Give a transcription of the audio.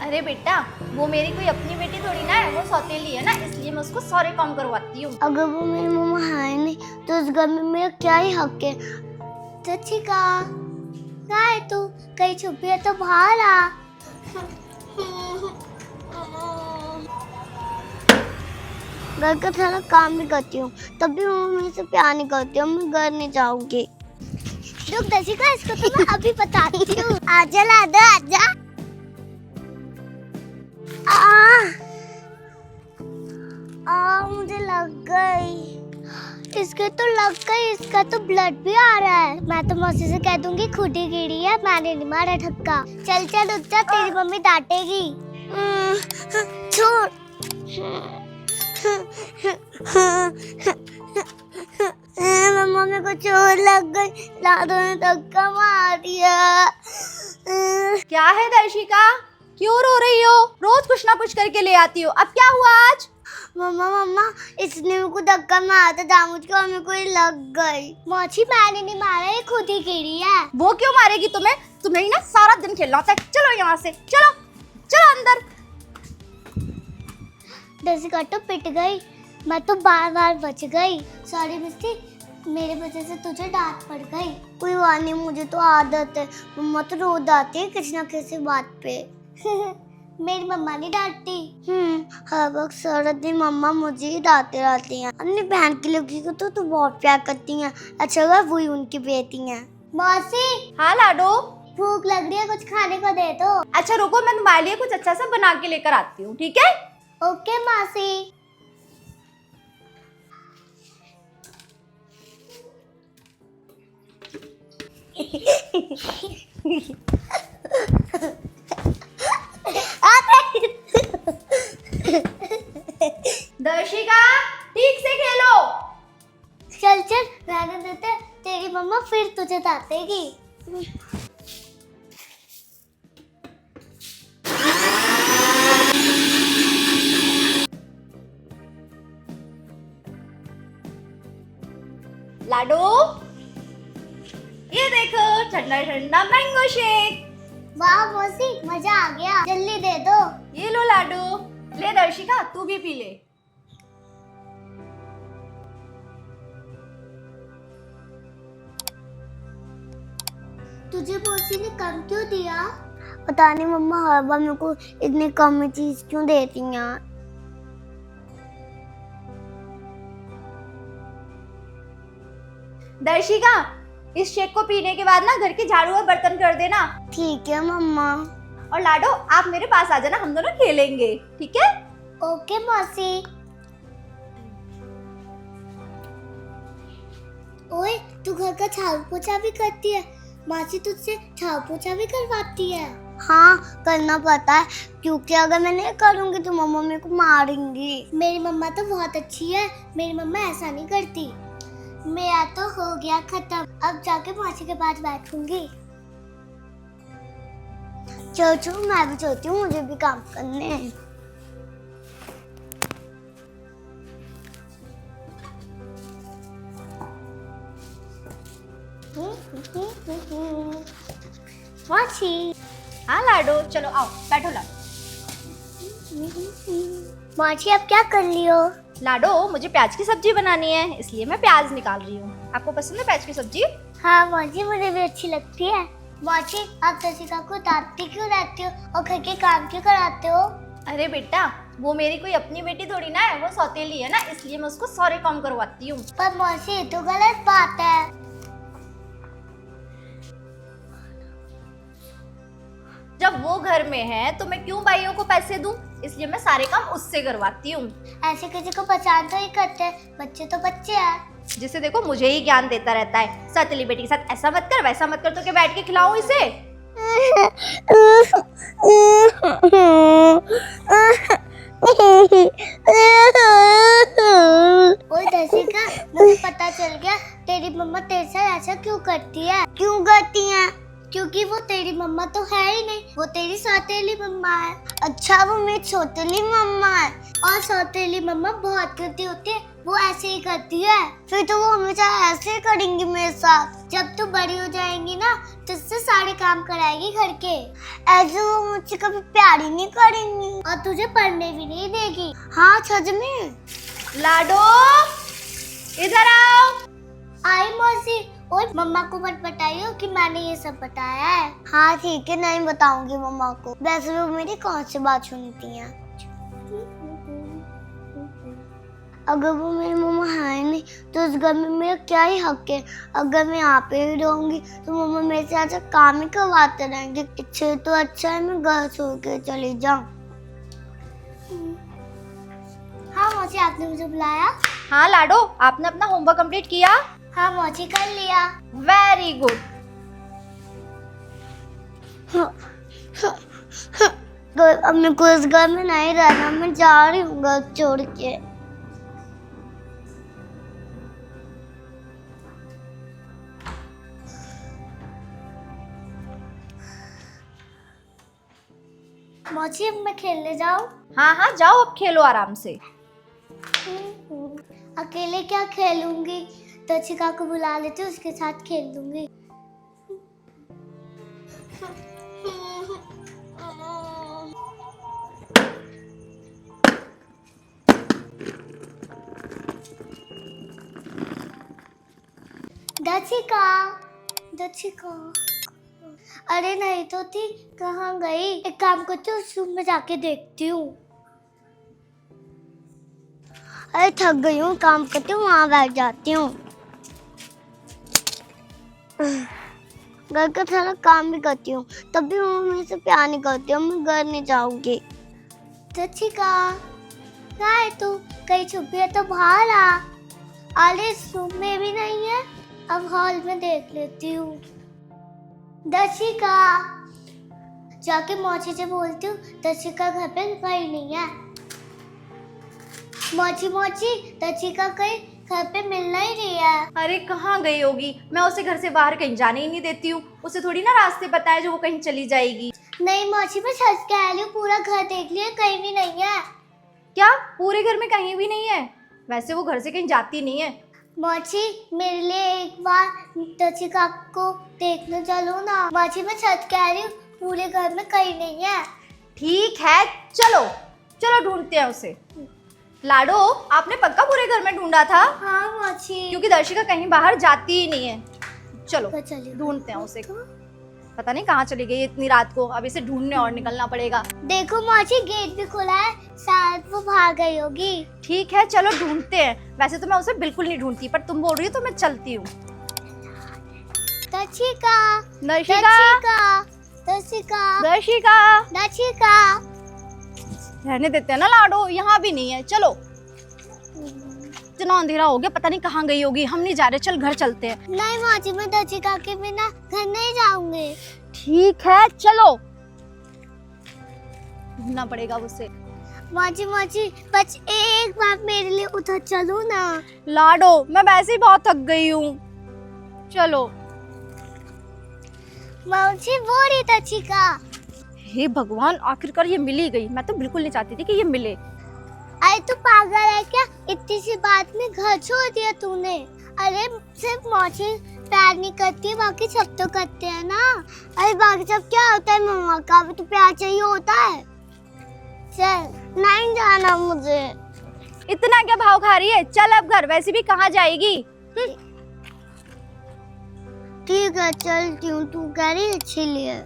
अरे बेटा, वो मेरी कोई अपनी बेटी थोड़ी ना है, वो सौतेली है ना, इसलिए मैं उसको सारे काम करवाती हूँ। अगर वो मेरी मम्मा है नहीं तो इस घर में मेरा क्या ही हक है। चचिका, कहाँ है तू? कहीं छुपी है तो बाहर आ। घर का सारा काम भी करती हूँ, तब भी मम्मी से प्यार नहीं करती हूँ। मैं घर नहीं जाऊंगी। रुक दशिका, इसको तो मैं अभी बताती हूँ। आजा लाडो आजा। मुझे लग गई। इसके तो लग गई, इसका तो ब्लड भी आ रहा है। मैं तो मौसी से कह दूंगी खुद ही गिरी है, मैंने नहीं मारा धक्का। चल चल उठ जा, तेरी मम्मी डांटेगी। छोड़। मम्मी को चोट लग गई, लाडो ने धक्का मार दिया। क्या है दर्शिका, क्यों रो रही हो? रोज कुछ ना कुछ करके ले आती हो, अब क्या हुआ आज? मम्मा इसने मेरे को धक्का मारा था दामुज को, मेरे को ये लग गई। मौसी मैंने नहीं मारा, ये खुद ही गिरी है। वो क्यों मारेगी तुम्हें? तुम्हें ही ना सारा दिन खेलना होता है। चलो यहाँ से, चलो चलो अंदर। दर्शिका तो पिट गई, मैं तो बार बार बच गई। सॉरी मिस्टी, मेरे वजह से तुझे डांट पड़ गई। कोई बात नहीं, मुझे तो आदत है। मम्मा तो रोज आती है किसी ना किसी बात पे। मेरी मम्मा नहीं डांटती। हर वक्त सारा दिन मम्मा मुझे ही डांटते रहती हैं। अपनी बहन की लड़की को तो बहुत प्यार करती हैं। अच्छा हुआ वही उनकी बेटी हैं। मौसी। हाँ लाडो। भूख लग रही है, कुछ खाने को दे दो। अच्छा रुको, मैं तुम्हारे लिए कुछ अच्छा सा बना के लेकर आती हूँ, ठीक है? ओके मौसी। दर्शिका, ठीक से खेलो। चल चल रहने देते, तेरी मम्मा फिर तुझे डांटेगी। लाडो, ये देखो ठंडा ठंडा मैंगो शेक। वाह मौसी, मजा आ गया। जल्दी दे दो। ये लो लाडो। ले दर्शिका, तू भी पी ले। तुझे मौसी ने कम क्यों दिया? पता नहीं मम्मा, हर बार मेरे को इतनी कम चीज क्यों देती हैं। दर्शिका, इस शेक को पीने के बाद ना घर की झाड़ू और बर्तन कर देना। ठीक है मम्मा। और लाडो, आप मेरे पास आ जाना, हम दोनों खेलेंगे, ठीक है? ओके मौसी। ओए, तू घर का झाड़ू पोछा भी करती है? मौसी तुझसे झाड़ू पोछा भी करवाती है? हाँ, करना पड़ता है, क्योंकि अगर मैं नहीं करूँगी तो मम्मा मेरे को मारेंगी। मेरी मम्मा तो बहुत अच्छी है, मेरी मम्मा ऐसा नहीं करती। मेरा तो हो गया खत्म, अब जाके मौसी के पास बैठूंगी। चलो मैं भी चलती हूँ, मुझे भी काम करने हैं। मौसी। हाँ लाडो, चलो आओ बैठो लाडो। मौसी अब क्या कर रही हो? लाडो, मुझे प्याज की सब्जी बनानी है, इसलिए मैं प्याज निकाल रही हूँ। आपको पसंद है प्याज की सब्जी? हाँ मौसी, मुझे भी अच्छी लगती है। मौसी, आप दर्शिका को डांटती क्यों रहती हो और घर के काम क्यों कराते हो? अरे बेटा, वो मेरी कोई अपनी बेटी थोड़ी ना है, वो सौतेली है ना, इसलिए मैं उसको सारे काम करवाती हूँ। पर मौसी, ये तो गलत बात है। जब वो घर में है तो मैं क्यों भाइयों को पैसे दूं? इसलिए मैं सारे काम उससे करवाती हूँ। ऐसे किसी को पहचान तो ही करते हैं, बच्चे तो बच्चे हैं। जिसे देखो मुझे ही ज्ञान देता रहता है। सौतेली बेटी के साथ ऐसा मत कर, वैसा मत कर, तो क्या बैठ के खिलाऊं इसे? ओए दर्शिका, मुझे पता चल गया तेरी मम्मा तेरे साथ ऐसा क्यों करती है। क्यों करती है? क्योंकि वो तेरी मम्मा तो है ही नहीं, वो तेरी सौतेली मम्मा है। अच्छा, वो मेरी सौतेली मम्मा है। और सौतेली मम्मा बहुत करती होती है, वो ऐसे ही करती है। फिर तो वो हमेशा ऐसे ही करेंगी मेरे साथ। जब तू बड़ी हो जाएंगी ना तुझसे सारे काम कराएगी घर के। ऐसे वो मुझसे कभी प्यार ही नहीं करेंगी और तुझे पढ़ने भी नहीं देगी। हाँ सच में। लाडो इधर आओ। आई मौसी। और मम्मा को मत बताइयो कि मैंने ये सब बताया है। हाँ ठीक है, नहीं बताऊंगी मम्मा को। वैसे वो मेरी कौन सी बात सुनती हैं। अगर वो मेरी मम्मा है नहीं तो उस घर में मेरा क्या ही हक है। अगर मैं यहाँ पे ही रहूंगी तो मम्मा मेरे से ऐसा काम ही करवाते रहेंगे। इससे तो अच्छा है मैं घर छोड़ के चली जाऊँ। हाँ मौसी, आपने मुझे बुलाया? हाँ लाडो, आपने अपना होमवर्क कंप्लीट किया? हाँ मौसी, कर लिया। Very good. अब मैं को इस घर में नहीं रहना, मैं जा रही हूँ घर छोड़ के। मौसी अब मैं खेलने जाऊँ? हाँ हाँ जाओ, अब खेलो आराम से। अकेले क्या खेलूंगी, तो चिका को बुला लेती हूँ, उसके साथ खेल लूंगी। दचिका, दचिका, अरे नहीं तो थी, कहाँ गई? एक काम करती हूँ, उस रूम में जाके देखती हूँ। अरे थक गई हूँ, काम करती हूँ, वहाँ बैठ जाती हूँ। घर का सारा काम भी करती हूँ, तब भी मम्मी मेरे से प्यार नहीं करती हूँ। मैं घर नहीं जाऊंगी। दचिका, कहाँ है तू? कहीं छुपी है तो बाहर आ। अरे इस रूम में भी नहीं है, अब हॉल में देख लेती हूँ। दचिका, जाके मौसी से बोलती हूँ दचिका घर पे कहीं नहीं है। मौसी मौसी, दचिका कहीं घर पे मिल नहीं रही है। अरे कहाँ गई होगी, मैं उसे घर से बाहर कहीं जाने ही नहीं देती हूँ। उसे थोड़ी ना रास्ते पता है जो वो कहीं चली जाएगी। नहीं मौसी, मैं सच कह रही हूँ, पूरा घर देख लिया, कहीं भी नहीं है। क्या पूरे घर में कहीं भी नहीं है? वैसे वो घर से कहीं जाती नहीं है। मौसी मेरे लिए एक बार दचिका को देखने चलो ना। मौसी मैं सच कह रही हूँ, पूरे घर में कहीं नहीं है। ठीक है चलो चलो ढूंढते हैं उसे। लाडो, आपने पक्का पूरे घर में ढूंढा था? हाँ मौसी। क्योंकि दर्शिका कहीं बाहर जाती ही नहीं है। चलो चलिए ढूंढते हैं उसे। पता नहीं कहाँ चली गई इतनी रात को। अब इसे ढूंढने और निकलना पड़ेगा। देखो मौसी, गेट भी खुला है, शायद वो भाग गई होगी। ठीक है चलो ढूंढते हैं। वैसे तो मैं उसे बिल्कुल नहीं ढूंढती, पर तुम बोल रही हो तो मैं चलती हूँ। दचिका, दर्शिका, दचिका, दचिका, दर्शिका, दचिका। रहने देते हैं ना लाडो, यहाँ भी नहीं है। चलो, इतना अंधेरा हो गया, पता नहीं कहाँ गई होगी। हम नहीं जा रहे, चल घर चलते हैं। नहीं मौसी, मैं दचिका के बिना घर नहीं जाऊंगी। ठीक है चलो, ढूंढना पड़ेगा उसे। मौसी मौसी, बस एक बार मेरे लिए उधर चलो ना। लाडो, मैं वैसे ही बहुत थक गई हूँ। चलो। मौसी वो रही दचिका। हे भगवान, आखिरकार ये मिल ही गई। मैं तो बिल्कुल नहीं चाहती थी कि ये मिले। अरे तू पागल है क्या? इतनी सी बात में घर छोड़ दिया तूने। अरे सिर्फ मौसी प्यार नहीं करती, बाकी सब तो करते हैं ना। अरे बाकी सब क्या होता है, मम्मा का भी तो प्यार चाहिए होता है। चल, नहीं जाना मुझे। इतना क्या भाव खा रही है? चल अब घर, वैसे भी कहाँ जाएगी। ठीक है चलती हूँ, तू कह रही है इसीलिए।